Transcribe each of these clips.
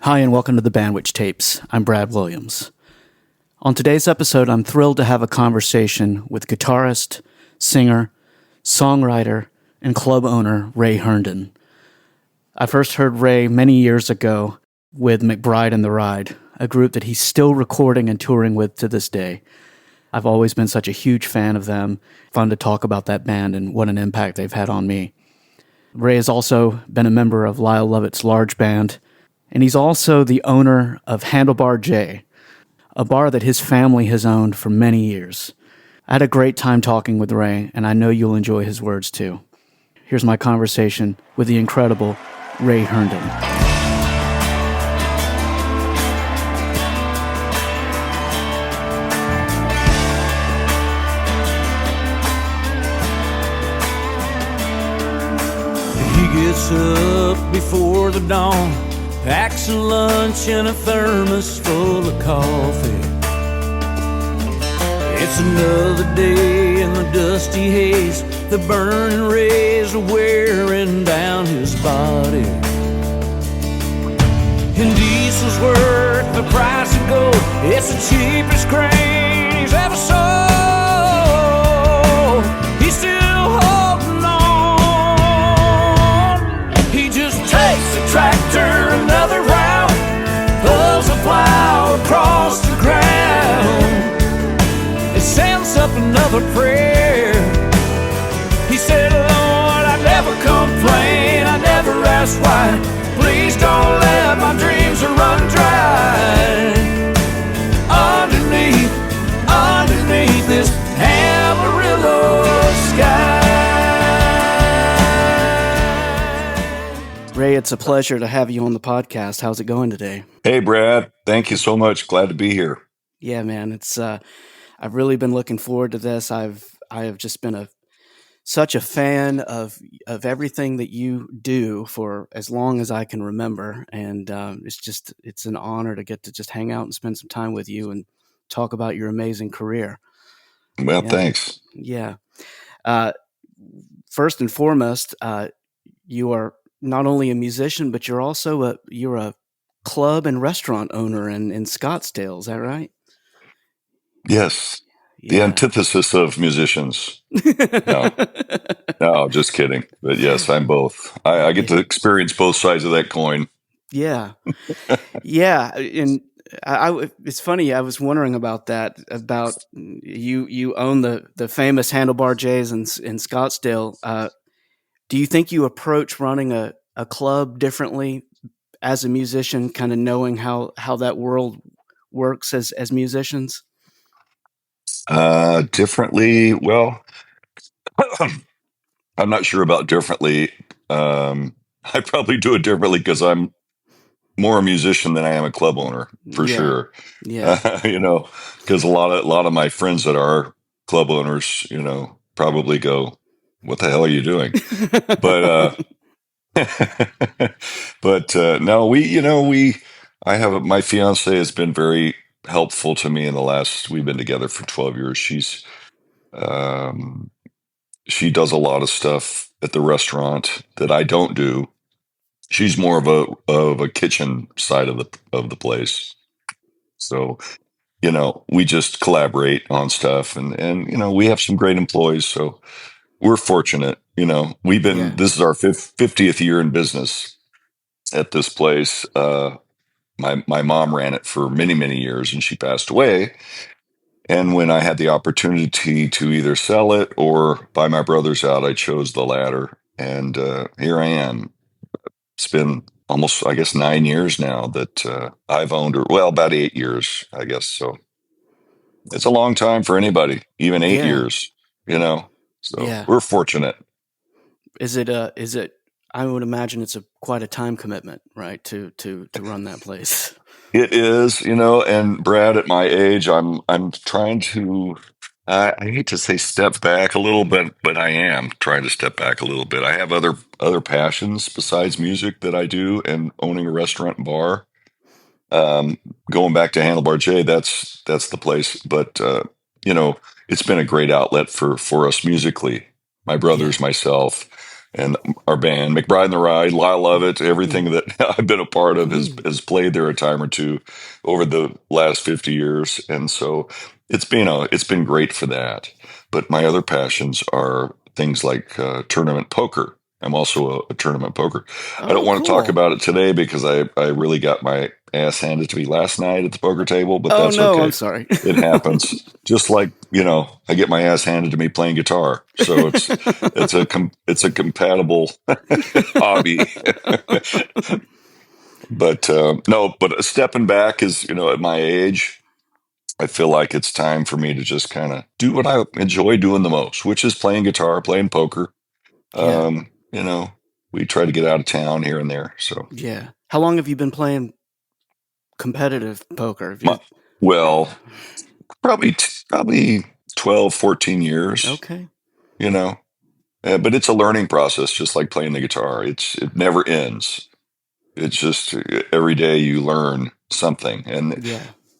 Hi, and welcome to the Bandwich Tapes. I'm Brad Williams. On today's episode, I'm thrilled to have a conversation with guitarist, singer, songwriter, and club owner Ray Herndon. I first heard Ray many years ago with McBride The Ride, a group that he's still recording and touring with to this day. I've always been such a huge fan of them. Fun to talk about that band and what an impact they've had on me. Ray has also been a member of Lyle Lovett's Large Band, and he's also the owner of Handlebar J, a bar that his family has owned for many years. I had a great time talking with Ray, and I know you'll enjoy his words too. Here's my conversation with the incredible Ray Herndon. He gets up before the dawn, packs a lunch and a thermos full of coffee. It's another day in the dusty haze, the burning rays are wearing down his body. And diesel's worth the price of gold, it's the cheapest crane he's ever sold. He's still holding on. He just takes the tractor another round, pulls a plow across the ground, and sends up another prayer. He said, Lord, I never complain, I never ask why. Please don't let my dreams run dry. Underneath this Amarillo sky. Ray, it's a pleasure to have you on the podcast. How's it going today? Hey, Brad. Thank you so much. Glad to be here. Yeah, man. It's I've really been looking forward to this. I have just been such a fan of everything that you do for as long as I can remember, and it's an honor to get to just hang out and spend some time with you and talk about your amazing career. Well, Yeah. thanks. Yeah. First and foremost, you are not only a musician, but you're also a club and restaurant owner in Scottsdale. Is that right? Yes. The Yeah. antithesis of musicians. No, just kidding. But yes, I'm both. I get to experience both sides of that coin. Yeah. Yeah. And it's funny. I was wondering about that, about you own the famous Handlebar J's in Scottsdale. Do you think you approach running a club differently as a musician, kind of knowing how that world works as musicians? Differently, well, I'm not sure about differently. I probably do it differently because I'm more a musician than I am a club owner, for sure. Yeah. Because a lot of my friends that are club owners, probably go, "What the hell are you doing?" But no, my fiance has been very helpful to me we've been together for 12 years. She does a lot of stuff at the restaurant that I don't do. She's more of a kitchen side of the place. So, we just collaborate on stuff, and we have some great employees, so we're fortunate. This is our 50th year in business at this place. My mom ran it for many, many years, and she passed away. And when I had the opportunity to either sell it or buy my brothers out, I chose the latter. And here I am. It's been almost, I guess, 9 years now that I've owned her. Well, about 8 years, I guess. So it's a long time for anybody, even 8 years, So we're fortunate. Is it? I would imagine it's quite a time commitment, right? To run that place. It is, and Brad, at my age, I'm trying to, I hate to say step back a little bit, but I am trying to step back a little bit. I have other passions besides music that I do, and owning a restaurant and bar. Going back to Handlebar J, that's the place. But it's been a great outlet for us musically. My brothers, myself, and our band, McBride The Ride, Lyle Lovett, everything that I've been a part of has played there a time or two over the last 50 years. And so it's been great for that. But my other passions are things like tournament poker. I'm also a tournament poker. I don't want to talk about it today because I really got my ass handed to me last night at the poker table, but that's okay. I'm sorry. It happens. Just like, I get my ass handed to me playing guitar. So it's a compatible hobby. But but stepping back is, at my age, I feel like it's time for me to just kind of do what I enjoy doing the most, which is playing guitar, playing poker. Yeah. We try to get out of town here and there. So yeah. How long have you been playing competitive poker? Well, probably 12, 14 years. Okay. But it's a learning process, just like playing the guitar. It never ends. It's just every day you learn something, and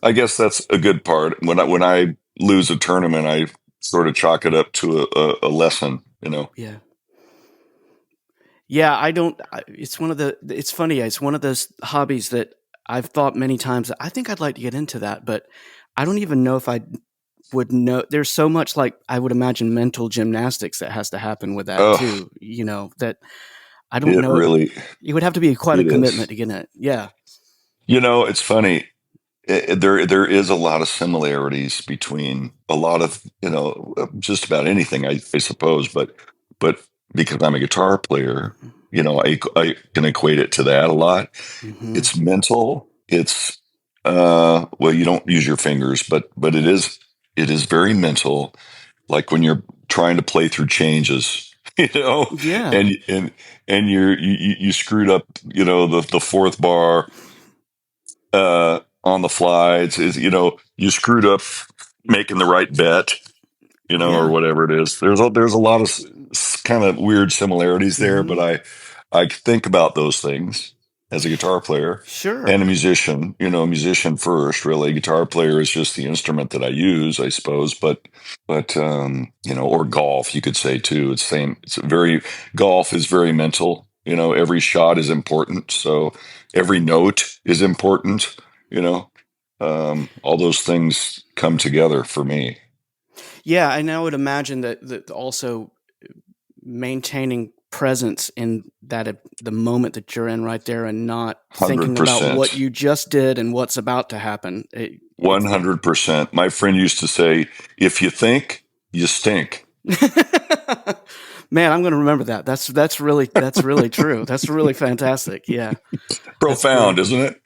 I guess that's a good part. When I lose a tournament, I sort of chalk it up to a lesson. Yeah. Yeah, I don't. It's it's funny. It's one of those hobbies that I've thought many times. I think I'd like to get into that, but I don't even know if I would know. There's so much, like, I would imagine, mental gymnastics that has to happen with that too. That I don't know. Really, it would have to be quite a commitment to get in it. Yeah. It's funny. There is a lot of similarities between a lot of just about anything, I suppose, but because I'm a guitar player, I can equate it to that a lot. Mm-hmm. It's mental. It's you don't use your fingers, but it is very mental. Like when you're trying to play through changes, Yeah. and you screwed up, the fourth bar on the fly. It's you screwed up making the right bet, or whatever it is. There's a lot of kind of weird similarities there, but I think about those things as a guitar player, sure, and a musician. A musician first, really. Guitar player is just the instrument that I use, I suppose. But or golf, you could say too. It's same. Golf is very mental. Every shot is important, so every note is important. All those things come together for me. Yeah, and I would imagine that also maintaining presence in the moment that you're in right there, and not 100%. thinking about what you just did and what's about to happen. 100%. My friend used to say, "If you think, you stink." Man, I'm going to remember that. That's really true. That's really fantastic. Yeah, profound, isn't it?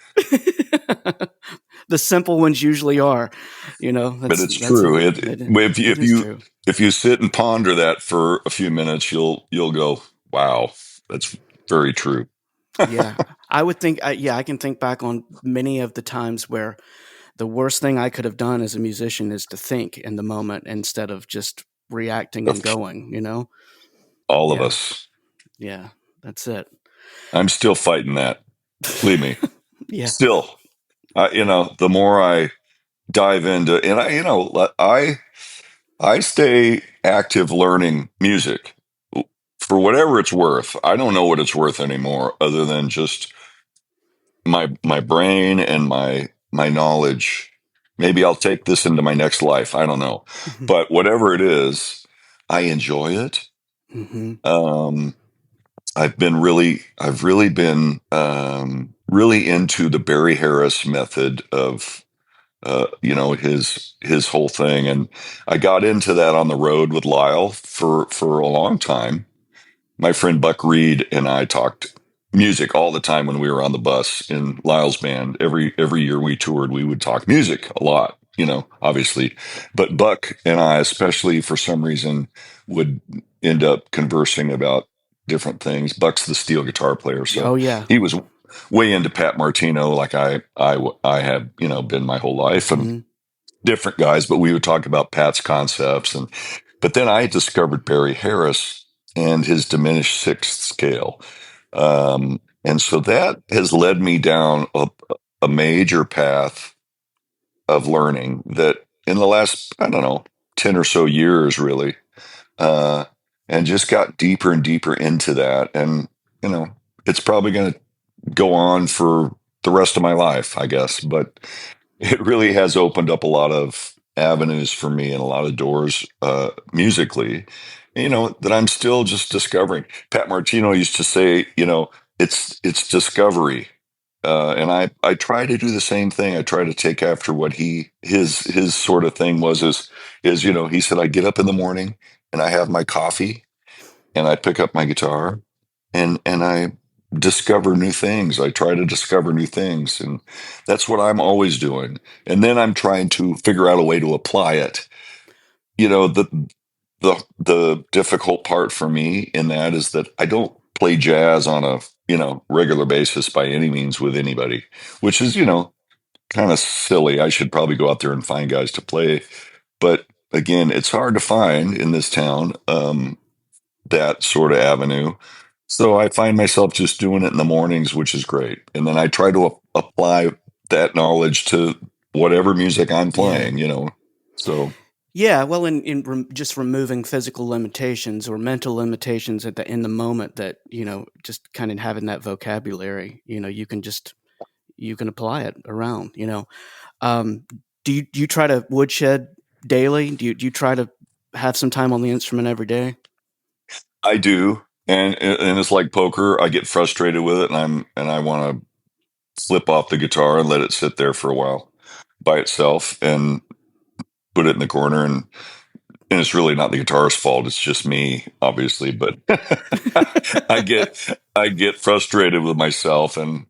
The simple ones usually are, but it's true. If you sit and ponder that for a few minutes, you'll go, "Wow, that's very true." Yeah, I would think. I can think back on many of the times where the worst thing I could have done as a musician is to think in the moment instead of just reacting and going. All of us. Yeah, that's it. I'm still fighting that. Believe me. Yeah. Still. The more I dive into, and I stay active learning music for whatever it's worth. I don't know what it's worth anymore, other than just my brain and my knowledge. Maybe I'll take this into my next life. I don't know, but whatever it is, I enjoy it. Mm-hmm. I've really been really into the Barry Harris method of, his whole thing. And I got into that on the road with Lyle for a long time. My friend Buck Reed and I talked music all the time when we were on the bus in Lyle's band. Every year we toured, we would talk music a lot, obviously. But Buck and I, especially for some reason, would end up conversing about different things. Buck's the steel guitar player, so he was way into Pat Martino, like I have been my whole life, and different guys. But we would talk about Pat's concepts, but then I discovered Barry Harris and his diminished sixth scale, and so that has led me down a major path of learning that in the last 10 or so years, really. and just got deeper and deeper into that. And, it's probably going to go on for the rest of my life, I guess. But it really has opened up a lot of avenues for me and a lot of doors musically, that I'm still just discovering. Pat Martino used to say, it's discovery. And I try to do the same thing. I try to take after what his sort of thing is, he said, I get up in the morning and I have my coffee and I pick up my guitar and I discover new things. I try to discover new things, and that's what I'm always doing. And then I'm trying to figure out a way to apply it. The difficult part for me in that is that I don't play jazz on a regular basis by any means with anybody, which is kind of silly. I should probably go out there and find guys to play, but again, it's hard to find in this town that sort of avenue. So I find myself just doing it in the mornings, which is great. And then I try to apply that knowledge to whatever music I'm playing, So yeah, well, just removing physical limitations or mental limitations in the moment that just kind of having that vocabulary, you can apply it around. Do you try to woodshed daily? Do you try to have some time on the instrument every day? I do. And it's like poker. I get frustrated with it, and I want to flip off the guitar and let it sit there for a while by itself and put it in the corner. And it's really not the guitarist's fault. It's just me, obviously. But I get frustrated with myself, and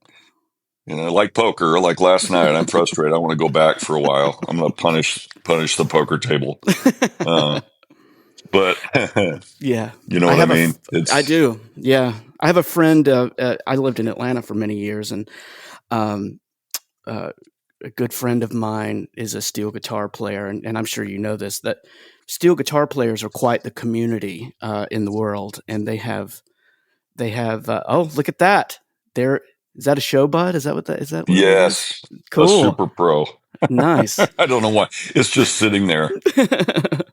like poker, like last night, I'm frustrated. I want to go back for a while. I'm going to punish the poker table. But yeah, you know what I mean? I do. Yeah. I have a friend, I lived in Atlanta for many years, and a good friend of mine is a steel guitar player. And I'm sure you know this, that steel guitar players are quite the community in the world. And they have oh, look at that. Is that a show bud? Is that what that is? That what yes. It is? Cool. A Super Pro. Nice. I don't know why. It's just sitting there.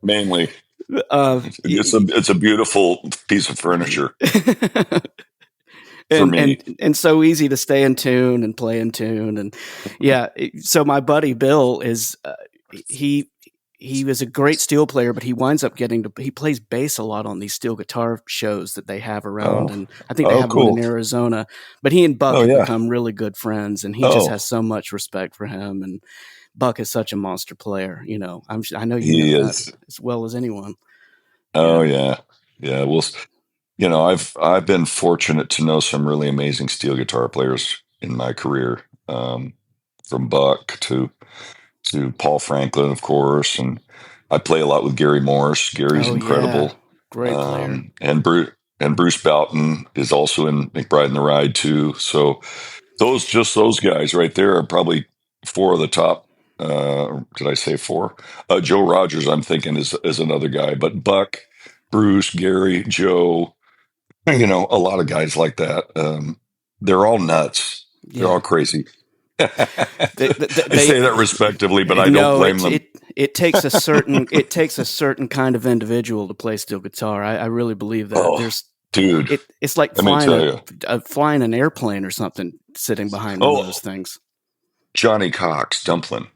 Mainly. It's a beautiful piece of furniture. For me. And so easy to stay in tune and play in tune. And yeah. So my buddy Bill is he was a great steel player, but he winds up he plays bass a lot on these steel guitar shows that they have around. And I think they have one in Arizona, but he and Buck have become really good friends, and he just has so much respect for him. And Buck is such a monster player. I know you know that as well as anyone. Oh yeah. Well, I've been fortunate to know some really amazing steel guitar players in my career, from Buck to Paul Franklin, of course, and I play a lot with Gary Morse. Gary's incredible, yeah. Great player, and Bruce Boughton is also in McBride The Ride too. So those guys right there are probably four of the top. Did I say four? Joe Rogers, I'm thinking is another guy, but Buck, Bruce, Gary, Joe, a lot of guys like that. They're all nuts. They're all crazy. They say that respectively, but I don't blame them. It takes a certain kind of individual to play steel guitar. I really believe that. Dude, it's like flying an airplane or something, sitting behind one of those things. Johnny Cox, Dumplin'.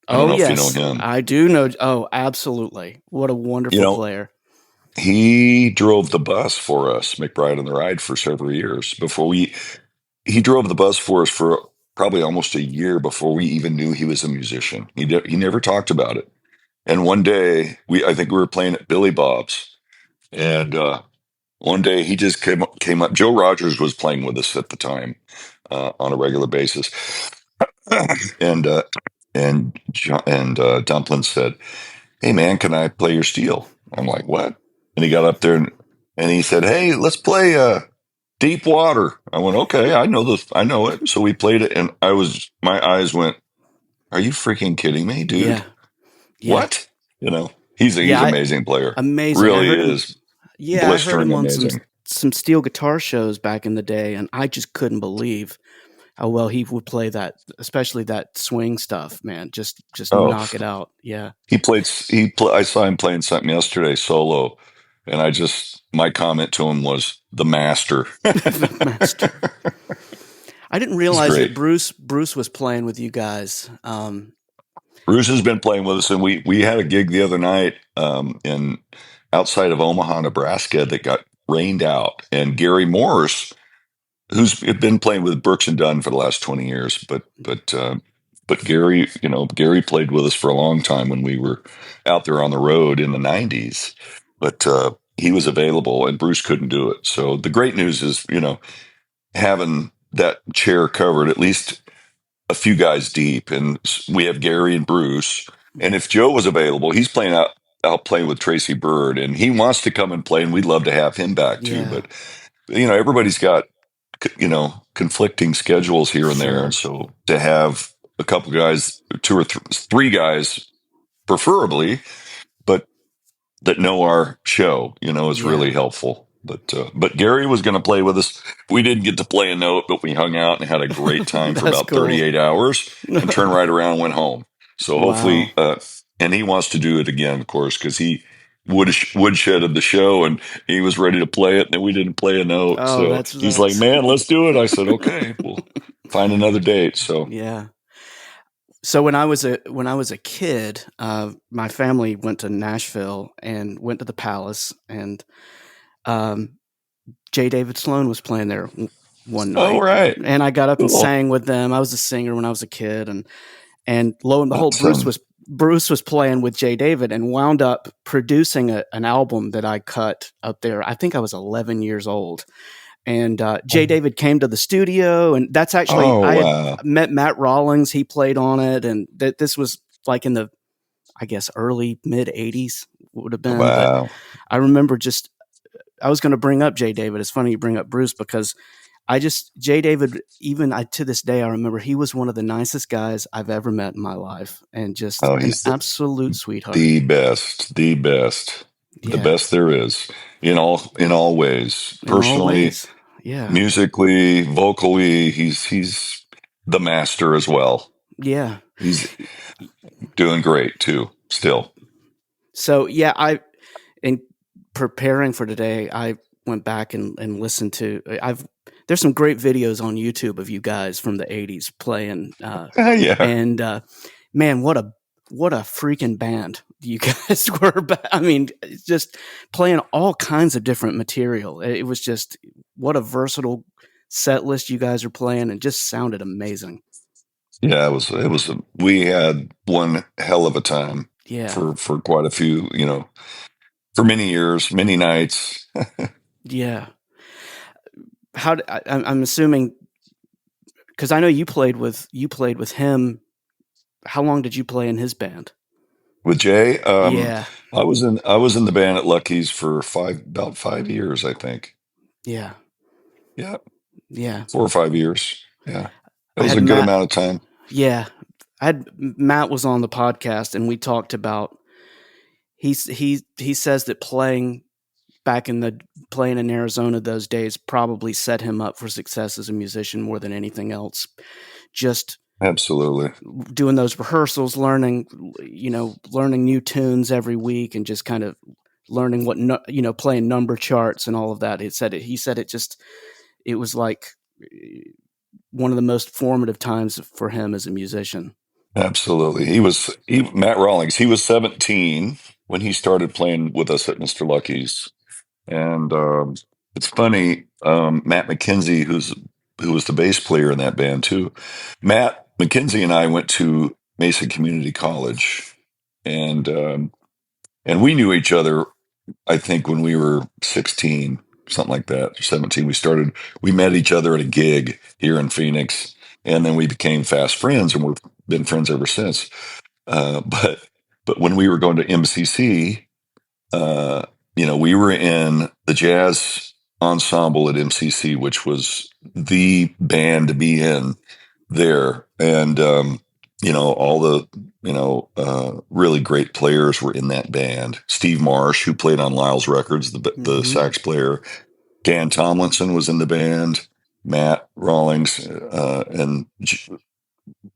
I don't know if you know him. I do know. Oh, absolutely. What a wonderful player. He drove the bus for us, McBride The Ride, for several years before he drove the bus for us for probably almost a year before we even knew he was a musician. He never talked about it. And one day I think we were playing at Billy Bob's, and one day he just came up. Joe Rogers was playing with us at the time on a regular basis. And Dumplin said, "Hey man, can I play your steel?" I'm like, "What?" And he got up there and he said, "Hey, let's play Deep Water." I went, "Okay, I know it." So we played it, and my eyes went, "Are you freaking kidding me, dude?" Yeah. What? He's an amazing player. Amazing. Really is. Yeah, I heard him on some steel guitar shows back in the day, and I just couldn't believe how well he would play that, especially that swing stuff, man. Just knock it out. Yeah. I saw him playing something yesterday solo, And my comment to him was the master. The master. I didn't realize that great. Bruce was playing with you guys. Bruce has been playing with us, and we had a gig the other night in outside of Omaha, Nebraska, that got rained out. And Gary Morse, who's been playing with Brooks and Dunn for the last 20 years, but Gary, Gary played with us for a long time when we were out there on the road in the 90s. But he was available, and Bruce couldn't do it. So the great news is, having that chair covered, at least a few guys deep, and we have Gary and Bruce. And if Joe was available, he's out playing with Tracy Bird, and he wants to come and play, and we'd love to have him back too. Yeah. But everybody's got conflicting schedules here and there, and so to have a couple guys, two or three guys, preferably, but that know our show, is really helpful. But Gary was going to play with us. We didn't get to play a note, but we hung out and had a great time for about 38 hours and turned right around and went home. So hopefully, and he wants to do it again, of course, because he woodshedded the show and he was ready to play it, and we didn't play a note. So he's like, man, let's do it. I said, okay, we'll find another date. So yeah. So when I was a kid, my family went to Nashville and went to the Palace, and J. David Sloan was playing there one night. Oh, right. And I got up and sang with them. I was a singer when I was a kid, and lo and behold, Bruce was playing with J. David and wound up producing an album that I cut up there. I think I was 11 years old. And J. David came to the studio, and that's actually I had met Matt Rawlings. He played on it, and this was like in the, I guess, early mid '80s would have been. Wow. But I remember I was going to bring up J. David. It's funny you bring up Bruce, because J. David, even to this day, I remember he was one of the nicest guys I've ever met in my life, and just an absolute sweetheart. The best. The best there is in all ways. Personally, musically, vocally, he's the master as well. Yeah. He's doing great too, still. So in preparing for today, I went back and listened to, there's some great videos on YouTube of you guys from the 80s playing. And man, what a freaking band you guys were. I mean, just playing all kinds of different material. It was just, what a versatile set list you guys are playing, and just sounded amazing. Yeah, we had one hell of a time. Yeah. For quite a few, for many years, many nights. Yeah. I'm assuming, because I know you played with him. How long did you play in his band? With Jay? Yeah. I was in the band at Lucky's for about 5 years, I think. Yeah. Yeah. Yeah. 4 or 5 years. Yeah. It was a good amount of time. Yeah. Matt was on the podcast, and we talked about, he says that playing in Arizona those days probably set him up for success as a musician more than anything else. Just absolutely doing those rehearsals, learning new tunes every week, and just kind of learning playing number charts and all of that. He said it was like one of the most formative times for him as a musician. Absolutely. Matt Rawlings, he was 17 when he started playing with us at Mr. Lucky's. And it's funny, Matt McKenzie, who was the bass player in that band too. Matt McKenzie and I went to Mesa Community College, and we knew each other, I think, when we were 16, something like that, or 17. We met each other at a gig here in Phoenix, and then we became fast friends, and we've been friends ever since. But when we were going to MCC, we were in the jazz ensemble at MCC, which was the band to be in there. And, all the, really great players were in that band. Steve Marsh, who played on Lyle's records, the sax player. Dan Tomlinson was in the band. Matt Rawlings, and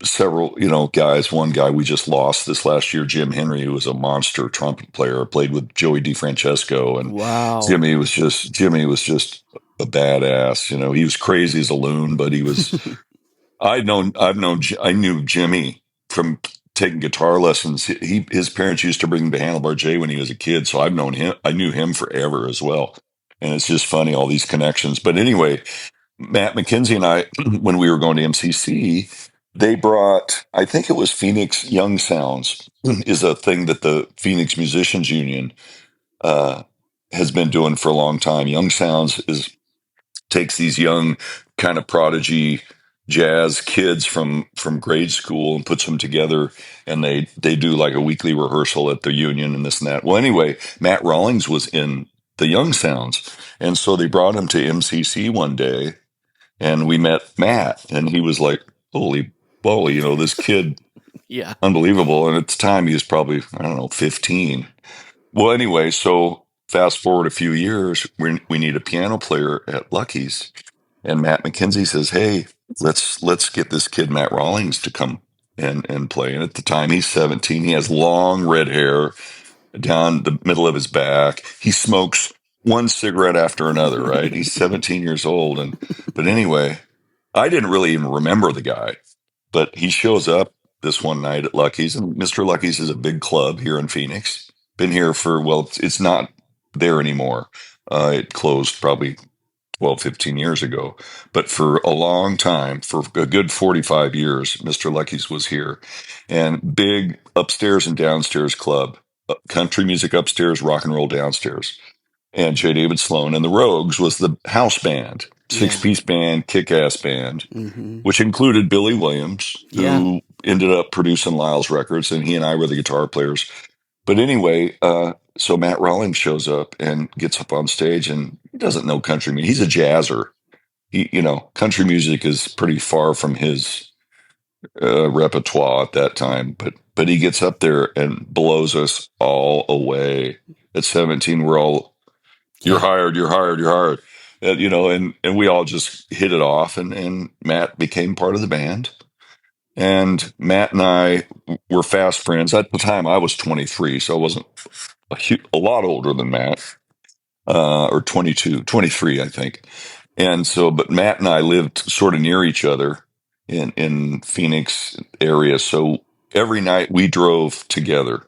several, guys. One guy we just lost this last year, Jim Henry, who was a monster trumpet player, played with Joey DeFrancesco, and Wow. Jimmy was just a badass. He was crazy as a loon, but he was. I knew Jimmy from taking guitar lessons. His parents used to bring him to Handlebar J when he was a kid, so I've known him. I knew him forever as well, and it's just funny, all these connections. But anyway, Matt McKenzie and I, when we were going to MCC, they brought, I think it was Phoenix Young Sounds, is a thing that the Phoenix Musicians Union has been doing for a long time. Young Sounds takes these young kind of prodigy jazz kids from grade school and puts them together, and they do like a weekly rehearsal at the union and this and that. Well, anyway, Matt Rawlings was in the Young Sounds, and so they brought him to MCC one day, and we met Matt, and he was like, holy moly, this kid, Yeah. unbelievable. And at the time, he was probably, I don't know, 15. Well, anyway, so fast forward a few years, we need a piano player at Lucky's, and Matt McKenzie says, hey, let's get this kid Matt Rawlings to come and play. And at the time, he's 17. He has long red hair down the middle of his back. He smokes one cigarette after another, right? He's 17 years old. But anyway, I didn't really even remember the guy, but he shows up this one night at Lucky's, and Mr. Lucky's is a big club here in Phoenix. Been here for, well, it's not there anymore. It closed probably 12, 15 years ago. But for a long time, for a good 45 years, Mr. Lucky's was here. And big upstairs and downstairs club, country music upstairs, rock and roll downstairs. And J. David Sloan and the Rogues was the house band, six-piece band, kick-ass band, which included Billy Williams, who ended up producing Lyle's records, and he and I were the guitar players. But anyway, so Matt Rawlings shows up and gets up on stage, and he doesn't know country music. He's a jazzer. Country music is pretty far from his repertoire at that time. But he gets up there and blows us all away. At 17, we're all, you're hired, you're hired, you're hired. And we all just hit it off, and Matt became part of the band. And Matt and I were fast friends. At the time, I was 23, so I wasn't a lot older than Matt, or 23, I think. And so, but Matt and I lived sort of near each other in Phoenix area. So every night we drove together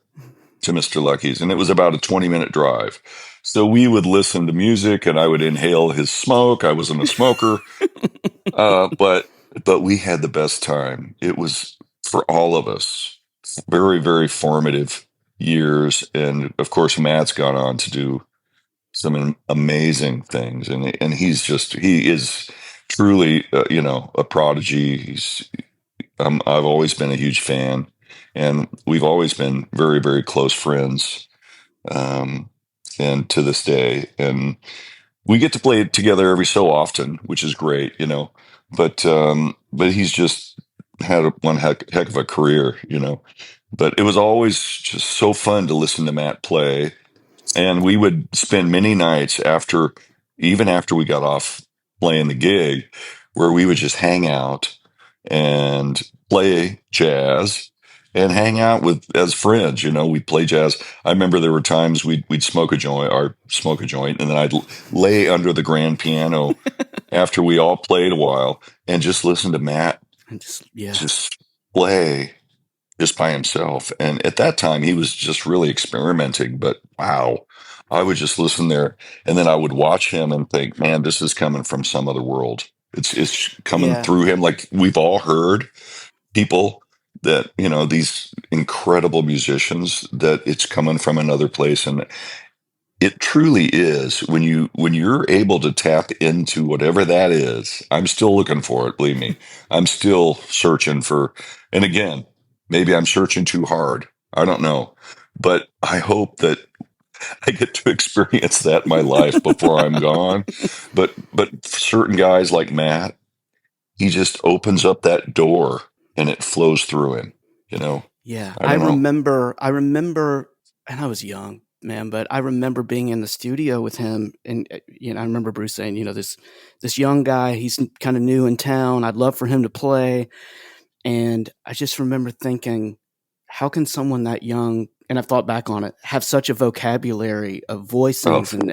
to Mr. Lucky's, and it was about a 20-minute drive. So we would listen to music, and I would inhale his smoke. I wasn't a smoker, but we had the best time. It was, for all of us, very, very formative years. And of course, Matt's gone on to do some amazing things, and he is truly, a prodigy. I've always been a huge fan, and we've always been very, very close friends. And to this day, and we get to play together every so often, which is great, but he's just had one heck of a career, but it was always just so fun to listen to Matt play. And we would spend many nights even after we got off playing the gig, where we would just hang out and play jazz and hang out as friends. We'd play jazz. I remember there were times we'd smoke a joint, and then I'd lay under the grand piano after we all played a while and just listen to Matt just play just by himself. And at that time, he was just really experimenting. But wow, I would just listen there, and then I would watch him and think, man, this is coming from some other world. It's coming through him. Like, we've all heard people that, these incredible musicians, that it's coming from another place. And it truly is, when you're able to tap into whatever that is. I'm still looking for it, believe me. I'm still searching for, and again, maybe I'm searching too hard. I don't know. But I hope that I get to experience that in my life before I'm gone. But certain guys like Matt, he just opens up that door and it flows through him, Yeah. I remember, and I was young, man, but I remember being in the studio with him, and I remember Bruce saying, this young guy, he's kind of new in town. I'd love for him to play. And I just remember thinking, how can someone that young, and I've thought back on it, have such a vocabulary of voicings and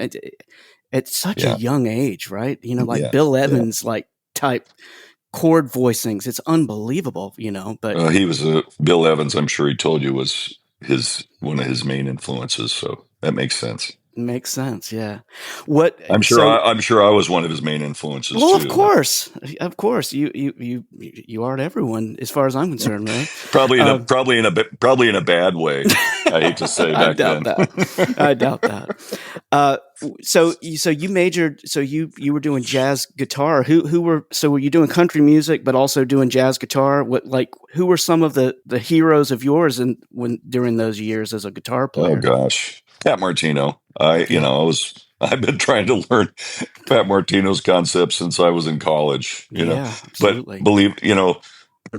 at such a Yeah. young age, right? You know, like Yeah. Bill Evans, like type chord voicings. It's unbelievable, you know, but He was Bill Evans. I'm sure he told you was one of his main influences. So that makes sense. makes sense. Yeah. What, I'm sure. so, I'm sure I was one of his main influences well, too. of course, you aren't everyone, as far as I'm concerned, right? Probably in a bad way. I hate to say I back doubt then. that. I doubt that. So you majored. So you were doing jazz guitar. Were you doing country music, but also doing jazz guitar? Who were some of the heroes of yours during those years as a guitar player? Oh gosh, Pat Martino. I've been trying to learn Pat Martino's concepts since I was in college. Yeah, absolutely. But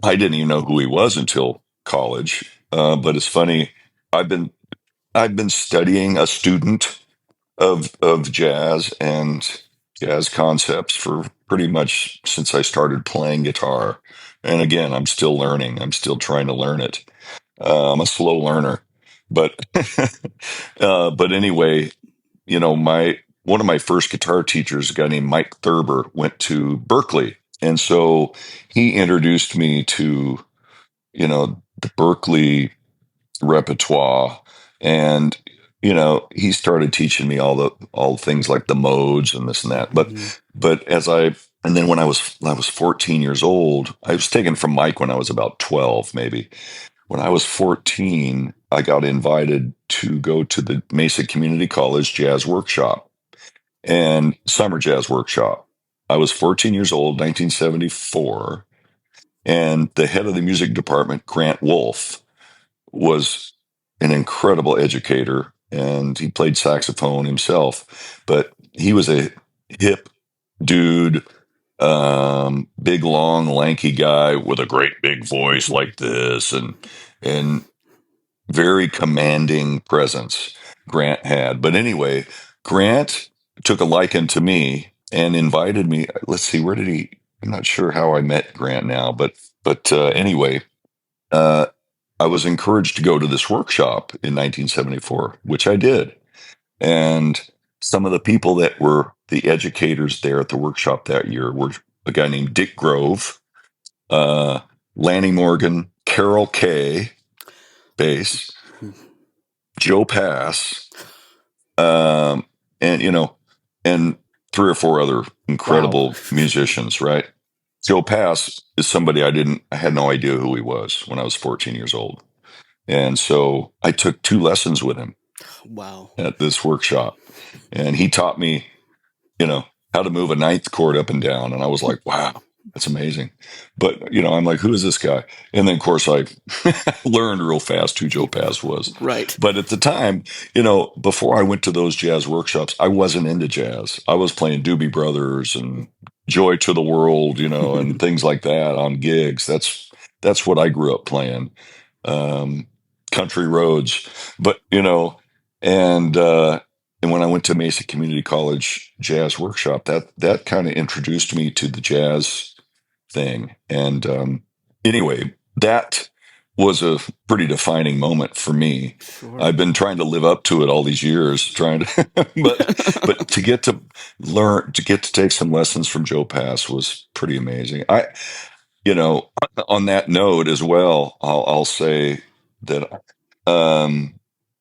I didn't even know who he was until college. But it's funny. I've been studying a student of jazz and jazz concepts for pretty much since I started playing guitar. And again, I'm still learning. I'm still trying to learn it. I'm a slow learner, but but anyway, one of my first guitar teachers, a guy named Mike Thurber, went to Berkeley, and so he introduced me to the Berkeley repertoire, and he started teaching me all the things like the modes and this and that. But and then when I was 14 years old, I was taken from Mike when I was about 12, maybe. When I was 14, I got invited to go to the Mesa Community College Jazz Workshop and Summer Jazz Workshop. I was 14 years old, 1974, and the head of the music department, Grant Wolf, was an incredible educator, and he played saxophone himself, but he was a hip dude, big, long, lanky guy with a great big voice like this, and very commanding presence Grant had. But anyway, Grant took a liking to me and invited me. Let's see, where did he? I'm not sure how I met Grant now, but anyway, I was encouraged to go to this workshop in 1974, which I did. And some of the people that were the educators there at the workshop that year were a guy named Dick Grove, Lanny Morgan, Carol Kay, bass, Joe Pass, and and three or four other incredible musicians, right? Joe Pass is somebody I had no idea who he was when I was 14 years old. And so I took 2 lessons with him. Wow. At this workshop. And he taught me, how to move a ninth chord up and down. And I was like, wow, that's amazing. But, I'm like, who is this guy? And then, of course, I learned real fast who Joe Pass was. Right. But at the time, before I went to those jazz workshops, I wasn't into jazz. I was playing Doobie Brothers and Joy to the World, and things like that on gigs. That's what I grew up playing. Country roads. But, and when I went to Mesa Community College Jazz Workshop, that kind of introduced me to the jazz thing. And anyway, that was a pretty defining moment for me. Sure. I've been trying to live up to it all these years, but to get to learn, to get to take some lessons from Joe Pass was pretty amazing. On that note as well, I'll say that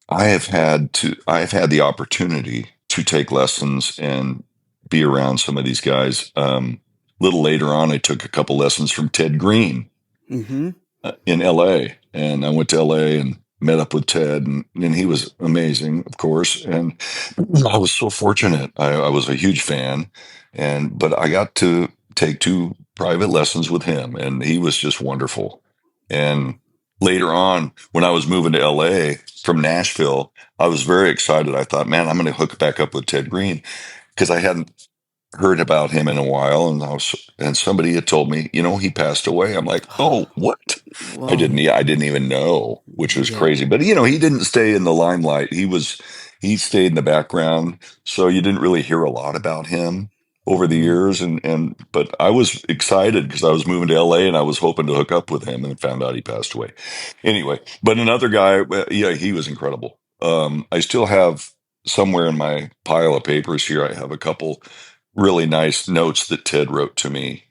I've had the opportunity to take lessons and be around some of these guys. A little later on, I took a couple lessons from Ted Greene in L.A. And I went to L.A. and met up with Ted, and he was amazing, of course. And I was so fortunate. I was a huge fan, but I got to take 2 private lessons with him, and he was just wonderful. And later on, when I was moving to LA from Nashville, I was very excited. I thought, man, I'm going to hook back up with Ted Greene, because I hadn't heard about him in a while. And somebody had told me, he passed away. I'm like, oh, what? Wow. I didn't even know, which was crazy. But, he didn't stay in the limelight. He stayed in the background. So you didn't really hear a lot about him. over the years. But I was excited because I was moving to LA and I was hoping to hook up with him, and found out he passed away. Anyway, but another guy, yeah, he was incredible. I still have somewhere in my pile of papers here, I have a couple really nice notes that Ted wrote to me.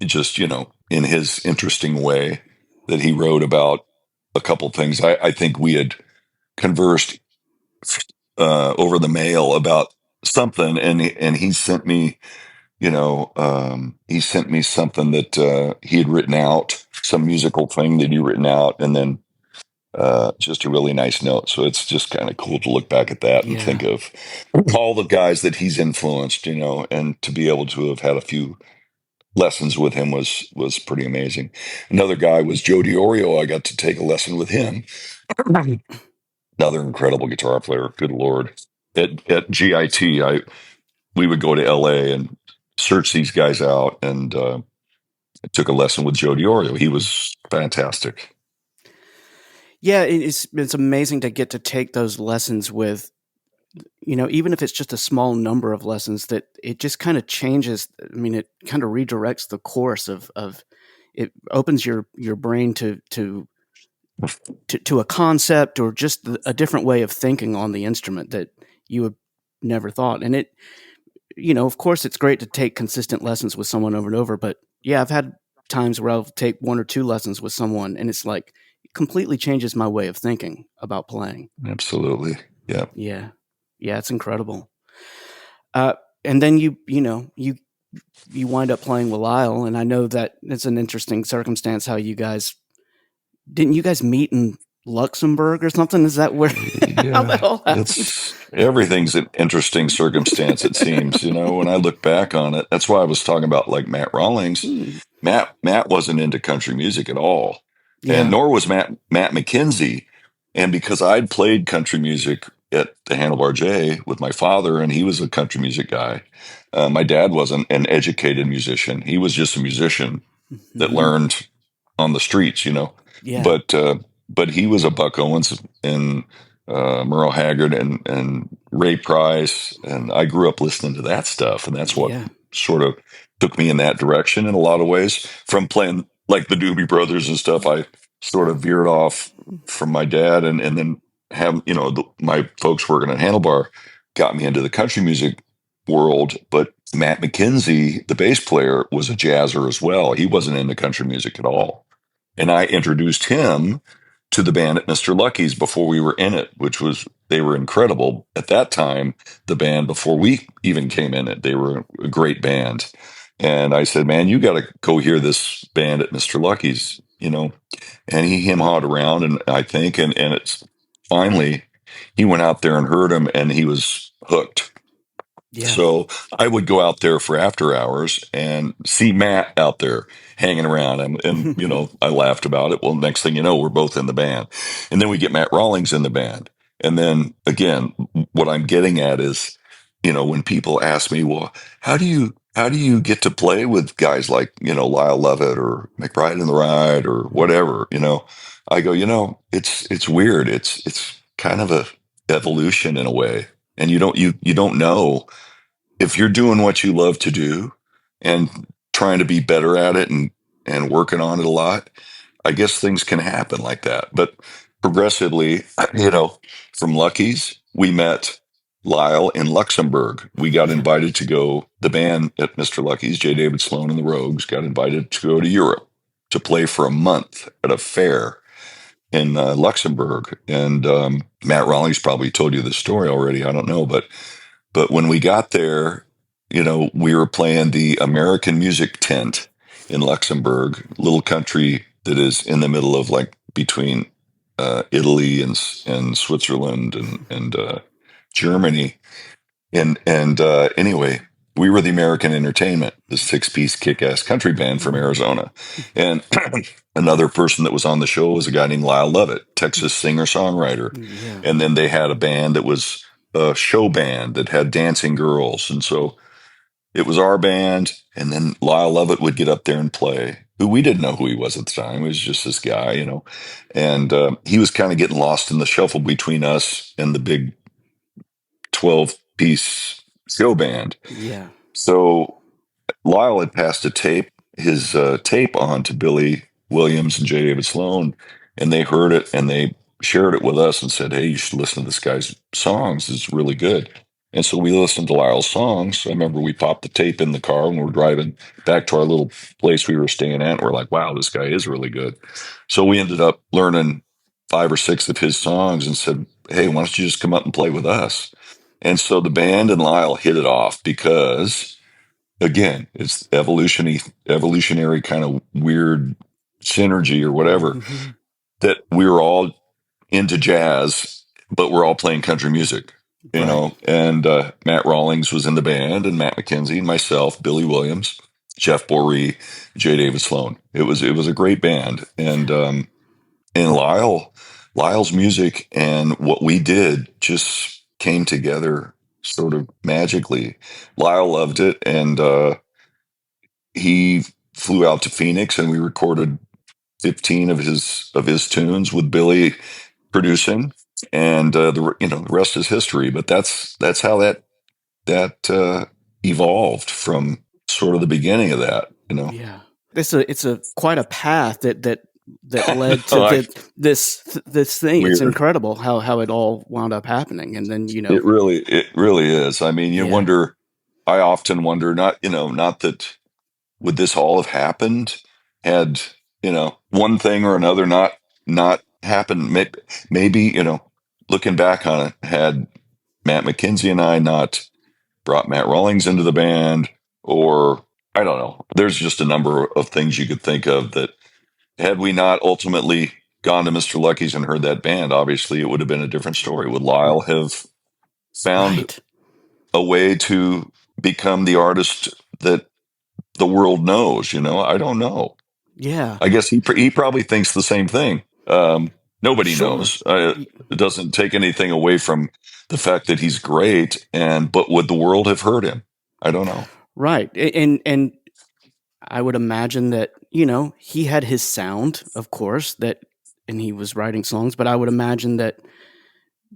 Just, in his interesting way, that he wrote about a couple things. I think we had conversed over the mail about something, and he sent me, he sent me something that he had written out, some musical thing that he written out, and then just a really nice note. So it's just kind of cool to look back at that and think of all the guys that he's influenced, and to be able to have had a few lessons with him was pretty amazing. Another guy was Joe DiOrio. I got to take a lesson with him. Another incredible guitar player. Good Lord. At GIT, we would go to LA and search these guys out, and I took a lesson with Joe DiOrio. He was fantastic. Yeah, it's amazing to get to take those lessons with, even if it's just a small number of lessons, that it just kind of changes. I mean, it kind of redirects the course of it opens your brain to a concept, or just a different way of thinking on the instrument that you have never thought. And it, of course, it's great to take consistent lessons with someone over and over. But yeah, I've had times where I'll take 1 or 2 lessons with someone, and it's like it completely changes my way of thinking about playing. Absolutely. Yeah. Yeah. Yeah, it's incredible. And then you wind up playing with Lyle, and I know that it's an interesting circumstance how didn't you guys meet in Luxembourg or something? Is that where how that all happened? Everything's an interesting circumstance, it seems. When I look back on it, that's why I was talking about like Matt Rawlings. Matt wasn't into country music at all, and nor was Matt McKenzie. And because I'd played country music at the Handlebar J with my father, and he was a country music guy. My dad wasn't an educated musician. He was just a musician that learned on the streets, Yeah. But he was a Buck Owens and Merle Haggard and Ray Price, and I grew up listening to that stuff, and that's what sort of took me in that direction in a lot of ways. From playing like the Doobie Brothers and stuff, I sort of veered off from my dad, and then my folks working at Handlebar got me into the country music world. But Matt McKenzie, the bass player, was a jazzer as well. He wasn't into country music at all. And I introduced him to the band at Mr. Lucky's before we were in it, they were incredible. At that time, the band, before we even came in it, they were a great band. And I said, man, you got to go hear this band at Mr. Lucky's, and he hawed around, and I think, and it's finally, he went out there and heard him, and he was hooked. Yeah. So I would go out there for after hours and see Matt out there hanging around, and I laughed about it. Well, next thing you know, we're both in the band, and then we get Matt Rawlings in the band. And then again, what I'm getting at is, when people ask me, well, how do you get to play with guys like, Lyle Lovett or McBride The Ride or whatever, I go, it's weird. It's kind of a evolution in a way. And you don't know if you're doing what you love to do and trying to be better at it and working on it a lot. I guess things can happen like that. But progressively, from Lucky's, we met Lyle in Luxembourg. We got invited to go, the band at Mr. Lucky's, J. David Sloan and the Rogues, got invited to go to Europe to play for a month at a fair in Luxembourg. And Matt Rawlings probably told you this story already. I don't know. But when we got there, we were playing the American Music Tent in Luxembourg, little country that is in the middle of like between Italy and Switzerland and Germany. And anyway, we were the American Entertainment, the 6-piece kick-ass country band from Arizona. And another person that was on the show was a guy named Lyle Lovett, Texas singer-songwriter. Yeah. And then they had a band that was a show band that had dancing girls. And so it was our band, and then Lyle Lovett would get up there and play, who we didn't know who he was at the time. He was just this guy, And he was kind of getting lost in the shuffle between us and the big 12-piece show band. Yeah. So Lyle had passed his tape on to Billy Williams and J. David Sloan, and they heard it and they shared it with us and said, "Hey, you should listen to this guy's songs. It's really good." And so we listened to Lyle's songs. I remember we popped the tape in the car when we were driving back to our little place we were staying at. And we're like, "Wow, this guy is really good." So we ended up learning 5 or 6 of his songs and said, "Hey, why don't you just come up and play with us?" And so the band and Lyle hit it off because, again, it's evolutionary kind of weird synergy or whatever, that we were all into jazz, but we're all playing country music, Right. and Matt Rawlings was in the band, and Matt McKenzie, and myself, Billy Williams, Jeff Boree, J. David Sloan. It was a great band. And Lyle's music and what we did just came together sort of magically. Lyle loved it, and he flew out to Phoenix, and we recorded 15 of his tunes with Billy producing, and the rest is history. But that's how that evolved from sort of the beginning of that. Yeah, it's a quite a path that led to this thing. Weird. It's incredible how it all wound up happening, and then It really is. I mean, you wonder. I often wonder, not that would this all have happened had one thing or another not happened. Maybe looking back on it, had Matt McKenzie and I not brought Matt Rawlings into the band, or I don't know. There's just a number of things you could think of that, had we not ultimately gone to Mr. Lucky's and heard that band, obviously it would have been a different story. Would Lyle have found a way to become the artist that the world knows? I don't know. Yeah. I guess he probably thinks the same thing. Nobody knows. It doesn't take anything away from the fact that he's great, but would the world have heard him? I don't know. Right. And I would imagine that, he had his sound, of course, and he was writing songs, but I would imagine that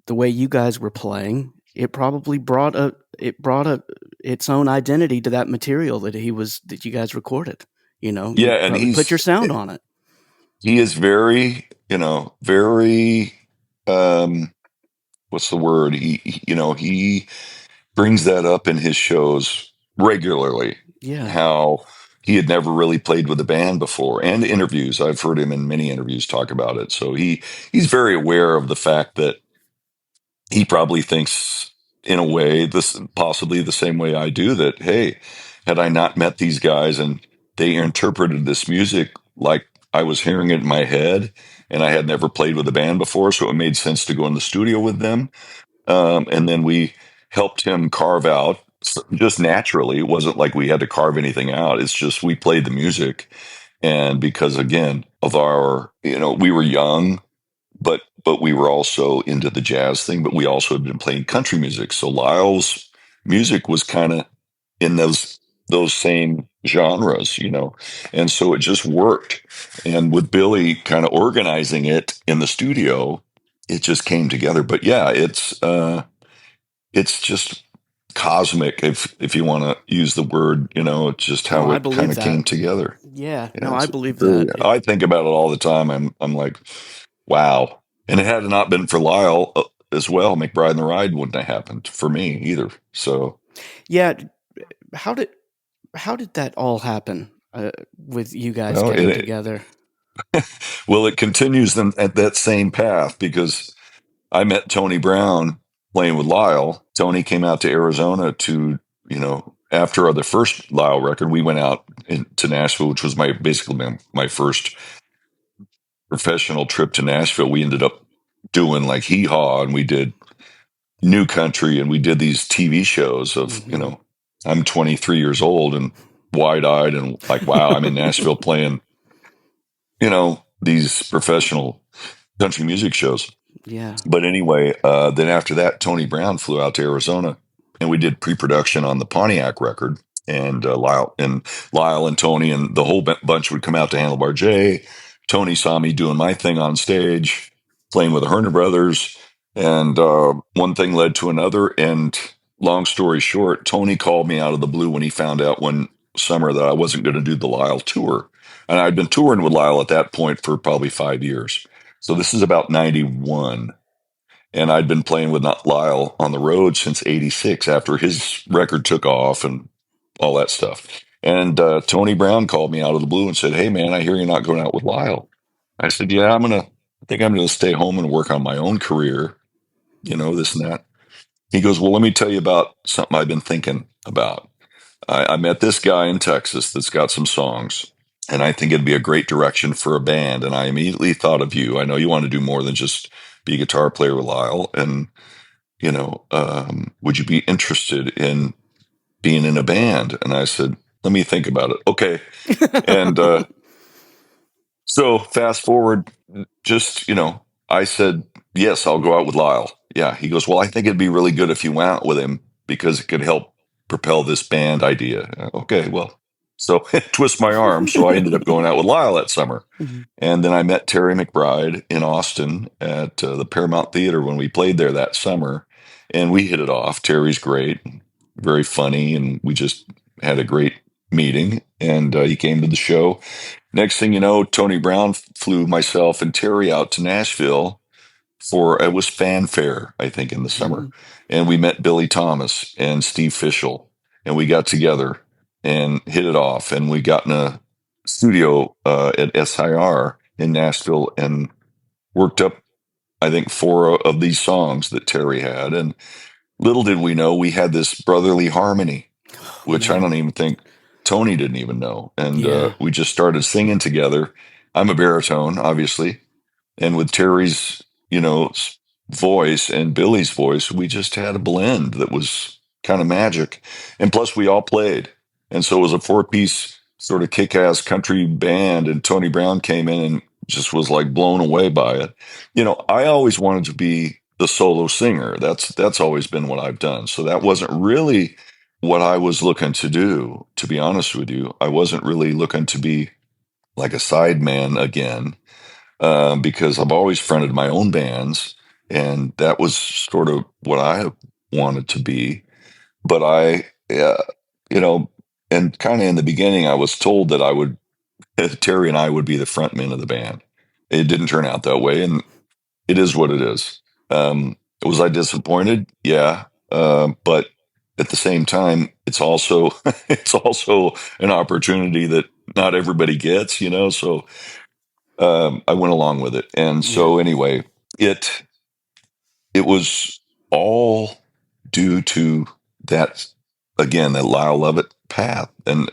the way you guys were playing, it probably brought its own identity to that material that you guys recorded, Yeah. And he put your sound on it. He is very, very, what's the word? He brings that up in his shows regularly. Yeah. How he had never really played with a band before, and interviews. I've heard him in many interviews talk about it. So he's very aware of the fact that he probably thinks, in a way, possibly the same way I do, that, hey, had I not met these guys and they interpreted this music like I was hearing it in my head, and I had never played with a band before, so it made sense to go in the studio with them. And then we helped him carve out, just naturally. It wasn't like we had to carve anything out. It's just we played the music. And because, again, of our, we were young, but we were also into the jazz thing, but we also had been playing country music. So Lyle's music was kind of in those same genres, and so it just worked. And with Billy kind of organizing it in the studio, it just came together. But yeah, it's just cosmic, if you want to use the word, it's just how it kind of came together. Yeah, I believe that. I think about it all the time. I'm like, wow. And it had not been for Lyle as well, McBride The Ride wouldn't have happened for me either. So yeah, how did that all happen with you guys getting together? Well, it continues at that same path, because I met Tony Brown playing with Lyle. Tony came out to Arizona to, after the first Lyle record, we went out to Nashville, which was basically my first professional trip to Nashville. We ended up doing like Hee Haw, and we did New Country, and we did these TV shows of, I'm 23 years old and wide-eyed and like, wow, I'm in Nashville playing, these professional country music shows. Yeah. But anyway, then after that, Tony Brown flew out to Arizona, and we did pre-production on the Pontiac record. And Lyle and Tony and the whole bunch would come out to Handlebar J. Tony saw me doing my thing on stage, playing with the Herndon brothers, and one thing led to another. And long story short, Tony called me out of the blue when he found out one summer that I wasn't going to do the Lyle tour. And I'd been touring with Lyle at that point for probably 5 years. So this is about 91. And I'd been playing with Lyle on the road since 86 after his record took off and all that stuff. And Tony Brown called me out of the blue and said, "Hey, man, I hear you're not going out with Lyle." I said, "Yeah, I think I'm going to stay home and work on my own career, this and that." He goes, "Well, let me tell you about something I've been thinking about. I met this guy in Texas that's got some songs, and I think it'd be a great direction for a band. And I immediately thought of you. I know you want to do more than just be a guitar player with Lyle. And, would you be interested in being in a band?" And I said, "Let me think about it." Okay. And so fast forward, I said, "Yes, I'll go out with Lyle." Yeah. He goes, "Well, I think it'd be really good if you went out with him because it could help propel this band idea." Okay, well, so twist my arm. So I ended up going out with Lyle that summer. Mhm. And then I met Terry McBride in Austin at the Paramount Theater when we played there that summer. And we hit it off. Terry's great, very funny. And we just had a great meeting. And he came to the show. Next thing you know, Tony Brown flew myself and Terry out to Nashville it was Fanfare, I think, in the summer. Mhm. And we met Billy Thomas and Steve Fischel, and we got together and hit it off. And we got in a studio at SIR in Nashville and worked up, I think, 4 of these songs that Terry had. And little did we know we had this brotherly harmony, which I don't even think Tony didn't even know. And Yeah. we just started singing together. I'm a baritone, obviously. And with Terry's, voice and Billy's voice, we just had a blend that was kind of magic. And plus, we all played. And so it was a 4-piece sort of kick-ass country band. And Tony Brown came in and just was like blown away by it. I always wanted to be the solo singer. That's always been what I've done. So that wasn't really what I was looking to do, to be honest with you. I wasn't really looking to be like a sideman again. Because I've always fronted my own bands, and that was sort of what I wanted to be. But and kind of in the beginning, I was told that Terry and I would be the frontmen of the band. It didn't turn out that way, and it is what it is. Was I disappointed? Yeah. But at the same time, it's also an opportunity that not everybody gets, so I went along with it. And so anyway, it was all due to that Lyle Lovett path and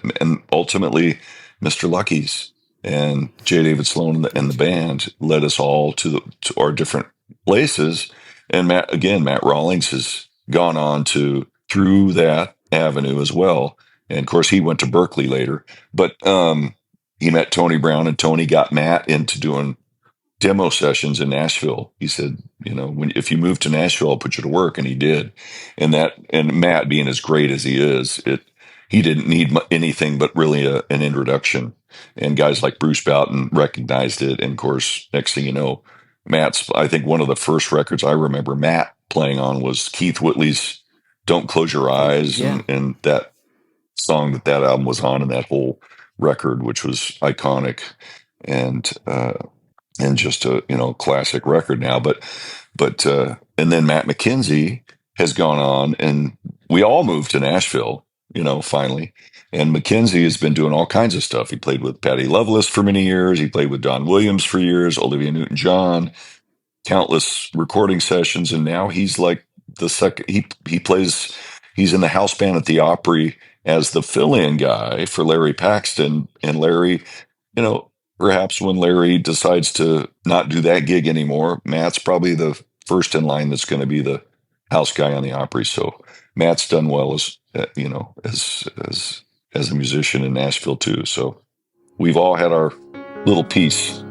ultimately Mr. Lucky's and J. David Sloan and the band led us all to our different places. And Matt Rawlings has gone on through that avenue as well. And of course he went to Berkeley later, but, he met Tony Brown, and Tony got Matt into doing demo sessions in Nashville. He said, if you move to Nashville, I'll put you to work. And he did. And Matt being as great as he is, he didn't need anything but really an introduction. And guys like Bruce Boughton recognized it. And of course, next thing you know, I think one of the first records I remember Matt playing on was Keith Whitley's "Don't Close Your Eyes." Yeah. And that song that album was on, and that whole record, which was iconic and just a classic record now. But and then Matt McKenzie has gone on, and we all moved to Nashville, finally. And McKenzie has been doing all kinds of stuff. He played with Patty Loveless for many years. He played with Don Williams for years, Olivia Newton-John, countless recording sessions, and now he's like the second. He plays. He's in the house band at the Opry as the fill-in guy for Larry Paxton. And Larry, perhaps when Larry decides to not do that gig anymore, Matt's probably the first in line that's going to be the house guy on the Opry. So Matt's done well as a musician in Nashville too. So we've all had our little piece.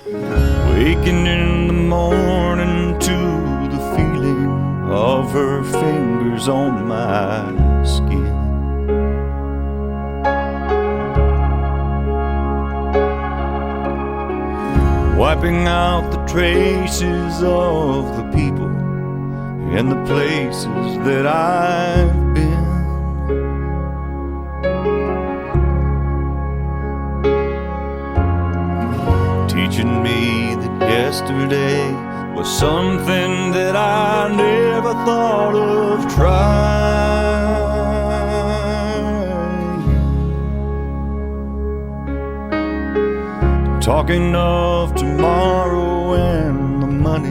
Waking in the morning to the feeling of her fingers on my skin. Wiping out the traces of the people and the places that I've been. Teaching me that yesterday was something that I never thought of trying. Talking of tomorrow and the money,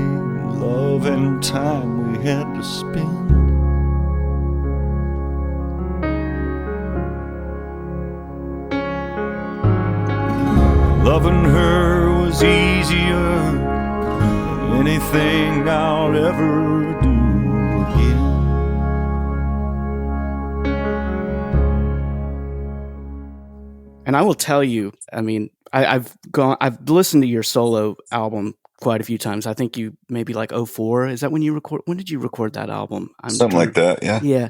love and time we had to spend. Loving her was easier than anything I'll ever do again. And I will tell you, I mean, I've listened to your solo album quite a few times. I think you maybe like 04. Is that when you record? When did you record that album? Something like that. Yeah. Yeah.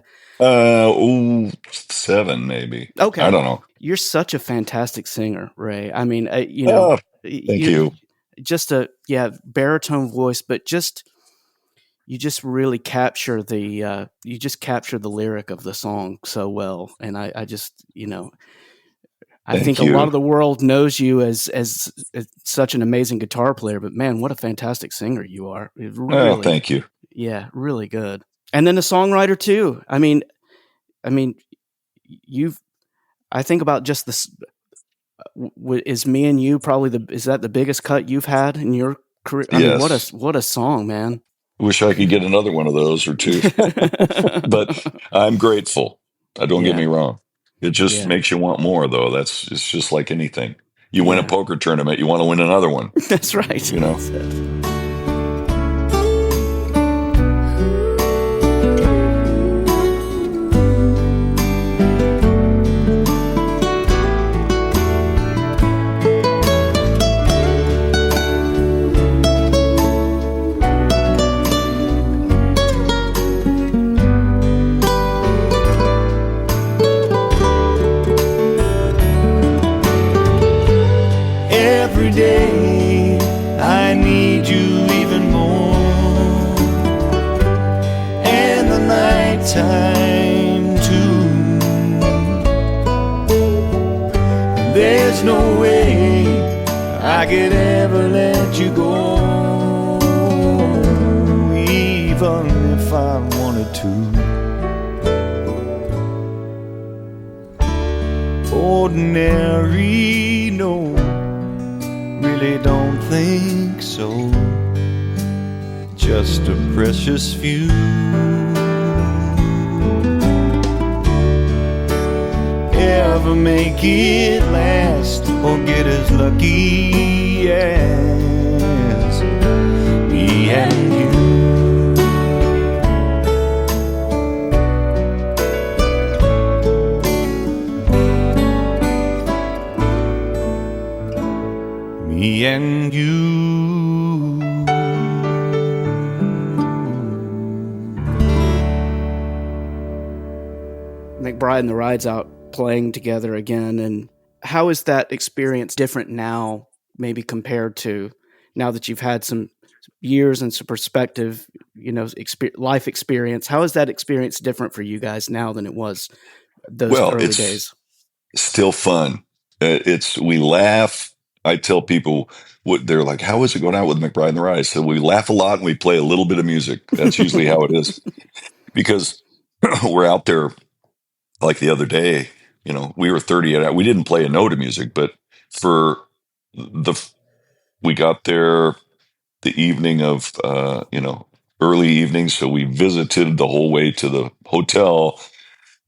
07 maybe. Okay. I don't know. You're such a fantastic singer, Ray. I mean, you know, thank you. Just baritone voice, but you just really capture the lyric of the song so well. And I just, you know, I think a lot of the world knows you as such an amazing guitar player, but man, what a fantastic singer you are. Really, thank you. Yeah, really good. And then a songwriter too. I mean, I think about just this. Is Me and You probably is that the biggest cut you've had in your career? I mean, what a song, man. Wish I could get another one of those or two, but I'm grateful. Don't get me wrong. It just makes you want more, though. It's just like anything. You win a poker tournament, you want to win another one. That's right. You know. That's it. Time too. There's no way I could ever let you go, even if I wanted to. Ordinary, no, really don't think so. Just a precious few. Ever make it last or get as lucky as me and you. Me and you. McBride The Ride's out playing together again, and how is that experience different now, maybe compared to now that you've had some years and some perspective, you know, life experience? How is that experience different for you guys now than it was those early days? Still fun. We laugh. I tell people they're like, how is it going out with McBride The Ride? So we laugh a lot and we play a little bit of music. That's usually how it is, because we're out there. Like the other day, you know, we were 30. We didn't play a note of music, but we got there the evening of, early evening. So we visited the whole way to the hotel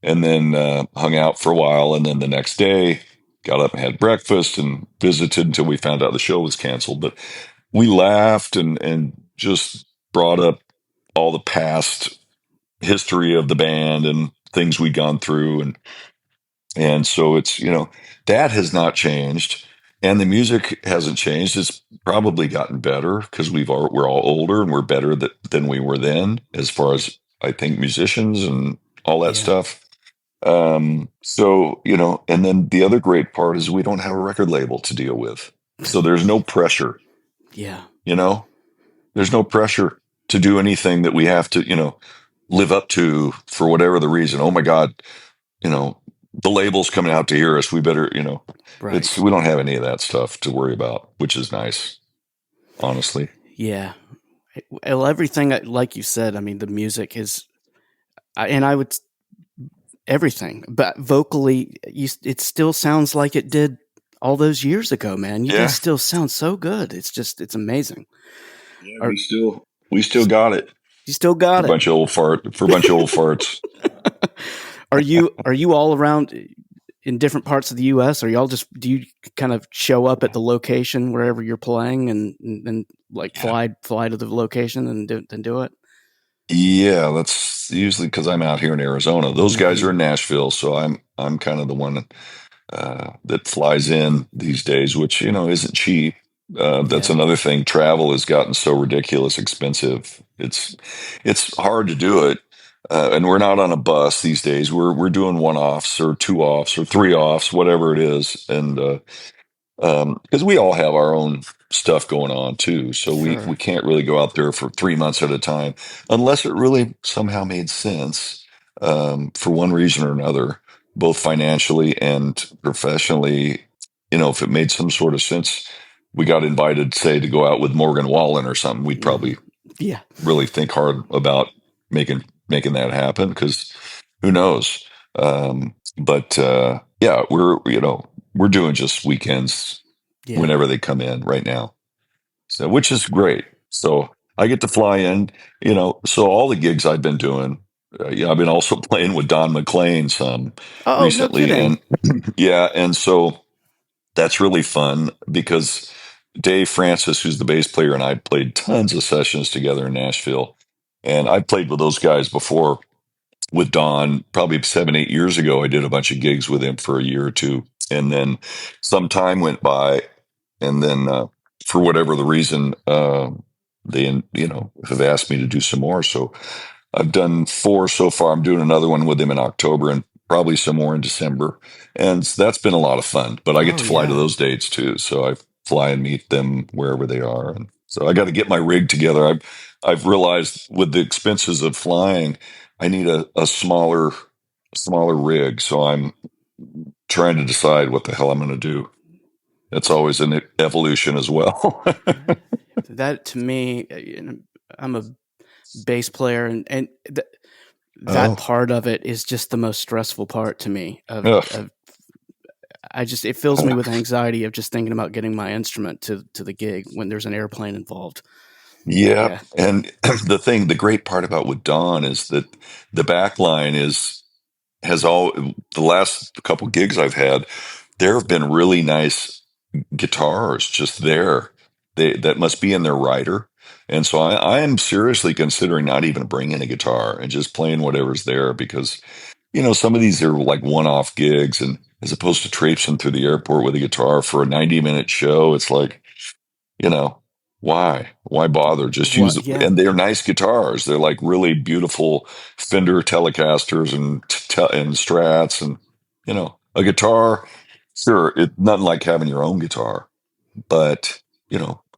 and then hung out for a while. And then the next day got up and had breakfast and visited until we found out the show was canceled. But we laughed and just brought up all the past history of the band and things we'd gone through. And so it's, you know, that has not changed and the music hasn't changed. It's probably gotten better because we're all older and we're better than we were then, as far as I think musicians and all that stuff. So, you know, and then the other great part is we don't have a record label to deal with. So there's no pressure. Yeah. You know, there's no pressure. to do anything that we have to, live up to for whatever the reason. Oh my God, the label's coming out to hear us. We better, Right. we don't have any of that stuff to worry about, which is nice, honestly. Yeah. Well, everything, like you said, I mean, the music is, everything, but vocally, it still sounds like it did all those years ago, man. You guys still sound so good. It's amazing. Yeah, we still got it. You still got it. For a bunch of old farts. Are you all around in different parts of the U.S.? Or do you kind of show up at the location wherever you're playing and like fly to the location and do it? Yeah, that's usually because I'm out here in Arizona. Those guys are in Nashville, so I'm kind of the one that flies in these days, which isn't cheap. That's another thing. Travel has gotten so ridiculous expensive. It's hard to do it, and we're not on a bus these days. We're doing 1-offs or 2-offs or 3-offs, whatever it is, and because we all have our own stuff going on too, so we can't really go out there for 3 months at a time unless it really somehow made sense, for one reason or another, both financially and professionally. If it made some sort of sense, we got invited, say, to go out with Morgan Wallen or something, we'd probably really think hard about making that happen, because who knows. But yeah, we're doing just weekends whenever they come in right now, so which is great. So I get to fly in, so all the gigs I've been doing, I've been also playing with Don McLean some recently, no kidding. and so that's really fun because Dave Francis, who's the bass player, and I played tons of sessions together in Nashville, and I played with those guys before. With Don, probably 7-8 years ago, I did a bunch of gigs with him for a year or two, and then some time went by, and then for whatever the reason, they have asked me to do some more. So I've done 4 so far. I'm doing another one with him in October, and probably some more in December, and that's been a lot of fun. But I get to fly to those dates too, so I fly and meet them wherever they are, and so I got to get my rig together. I've realized with the expenses of flying, I need a smaller rig. So I'm trying to decide what the hell I'm going to do. That's always an evolution as well. That, to me, I'm a bass player, and that part of it is just the most stressful part to me. It fills me with anxiety of just thinking about getting my instrument to the gig when there's an airplane involved. Yeah. And the great part about with Don is that the back line has all the last couple gigs I've had, there have been really nice guitars just there. That must be in their rider. And so I am seriously considering not even bringing a guitar and just playing whatever's there, because, some of these are like one-off gigs, and as opposed to traipsing through the airport with a guitar for a 90-minute show, it's like, why bother? Just use it. And they're nice guitars. They're like really beautiful Fender Telecasters and Strats, and a guitar. Sure, it's nothing like having your own guitar, but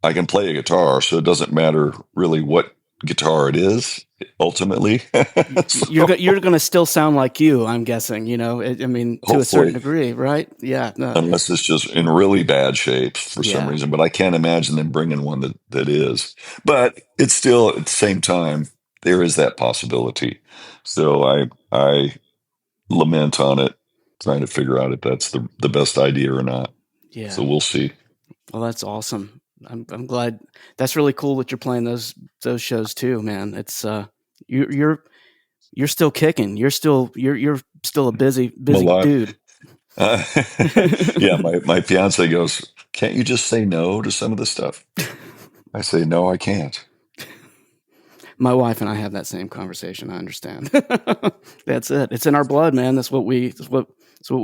I can play a guitar, so it doesn't matter really what guitar it is ultimately. So, you're going to still sound like you, I'm guessing. To a certain degree, right? Yeah. No. Unless it's just in really bad shape for some reason, but I can't imagine them bringing one that is. But it's still, at the same time, there is that possibility. So I lament on it, trying to figure out if that's the best idea or not. Yeah. So we'll see. Well, that's awesome. I'm glad. That's really cool that you're playing those shows too, man. It's you're still kicking. You're still a busy dude. Yeah, my fiance goes, "Can't you just say no to some of the stuff?" I say, "No, I can't." My wife and I have that same conversation. I understand. That's it. It's in our blood, man. That's what we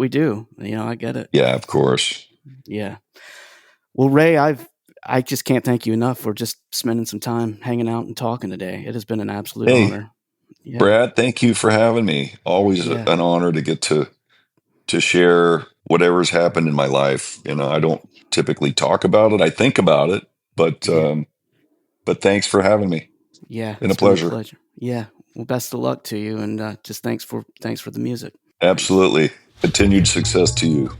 do. I get it. Yeah, of course. Yeah. Well, Ray, I just can't thank you enough for just spending some time hanging out and talking today. It has been an absolute honor. Yeah. Brad, thank you for having me. Always an honor to get to share whatever's happened in my life. I don't typically talk about it. I think about it, but thanks for having me. Yeah, Been a it's been a pleasure. pleasure. Yeah. Well, best of luck to you, and just thanks for the music. Absolutely. Continued success to you.